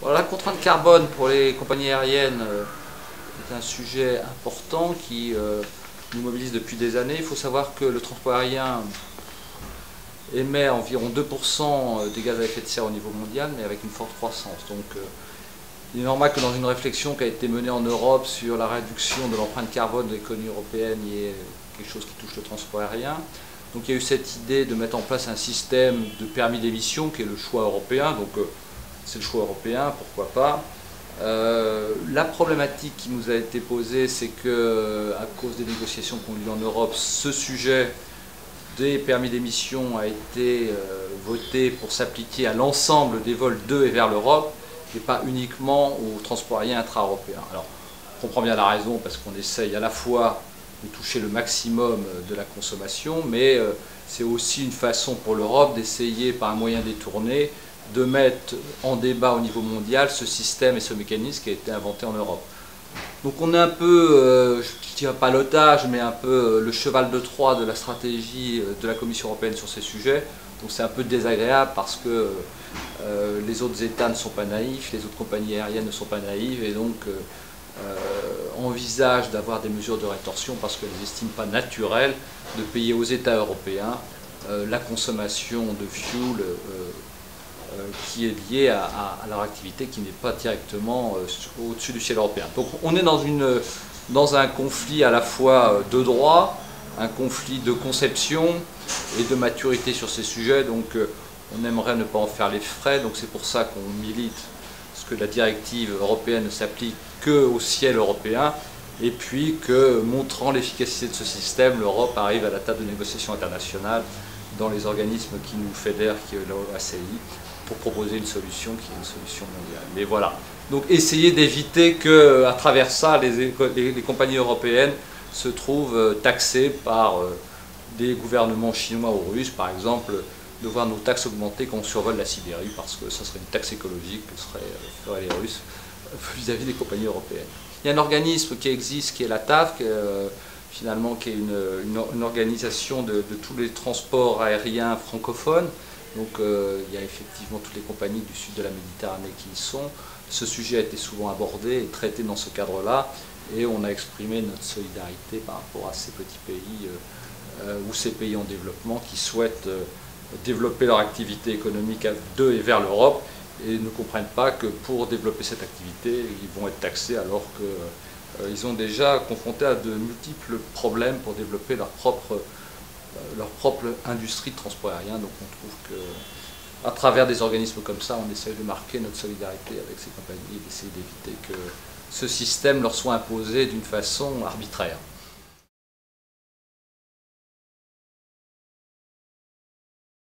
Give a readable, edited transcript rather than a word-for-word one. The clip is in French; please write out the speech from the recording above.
Voilà, la contrainte carbone pour les compagnies aériennes est un sujet important qui nous mobilise depuis des années. Il faut savoir que le transport aérien émet environ 2% des gaz à effet de serre au niveau mondial, mais avec une forte croissance. Donc il est normal que dans une réflexion qui a été menée en Europe sur la réduction de l'empreinte carbone de l'économie européenne, il y ait quelque chose qui touche le transport aérien. Donc il y a eu cette idée de mettre en place un système de permis d'émission qui est le choix européen. Donc c'est le choix européen, pourquoi pas. La problématique qui nous a été posée, c'est que à cause des négociations qu'on a eues en Europe, ce sujet des permis d'émission a été voté pour s'appliquer à l'ensemble des vols de et vers l'Europe et pas uniquement au transport aérien intra-européen. Alors, on comprend bien la raison parce qu'on essaye à la fois de toucher le maximum de la consommation, mais c'est aussi une façon pour l'Europe d'essayer par un moyen détourné de mettre en débat au niveau mondial ce système et ce mécanisme qui a été inventé en Europe. Donc on est un peu, je ne dirais pas l'otage, mais un peu le cheval de Troie de la stratégie de la Commission européenne sur ces sujets. Donc c'est un peu désagréable parce que les autres États ne sont pas naïfs, les autres compagnies aériennes ne sont pas naïves et donc envisagent d'avoir des mesures de rétorsion parce qu'elles n'estiment pas naturel de payer aux États européens la consommation de fuel qui est liée à leur activité qui n'est pas directement au-dessus du ciel européen. Donc on est dans un conflit à la fois de droit, un conflit de conception et de maturité sur ces sujets, donc on aimerait ne pas en faire les frais, donc c'est pour ça qu'on milite parce que la directive européenne ne s'applique qu'au ciel européen, et puis que, montrant l'efficacité de ce système, l'Europe arrive à la table de négociation internationale dans les organismes qui nous fédèrent, qui est l'OACI, pour proposer une solution qui est une solution mondiale. Mais voilà. Donc essayer d'éviter qu'à travers ça, les compagnies européennes se trouvent taxées par des gouvernements chinois ou russes, par exemple, de voir nos taxes augmenter quand on survole la Sibérie, parce que ça serait une taxe écologique que feraient les Russes vis-à-vis des compagnies européennes. Il y a un organisme qui existe, qui est la TAF, finalement, qui est une organisation de tous les transports aériens francophones. Donc il y a effectivement toutes les compagnies du sud de la Méditerranée qui y sont. Ce sujet a été souvent abordé et traité dans ce cadre-là, et on a exprimé notre solidarité par rapport à ces petits pays ou ces pays en développement qui souhaitent développer leur activité économique de et vers l'Europe et ne comprennent pas que pour développer cette activité, ils vont être taxés alors qu'ils ont déjà confronté à de multiples problèmes pour développer leur propre industrie de transport aérien. Donc on trouve qu'à travers des organismes comme ça, on essaye de marquer notre solidarité avec ces compagnies et d'essayer d'éviter que ce système leur soit imposé d'une façon arbitraire.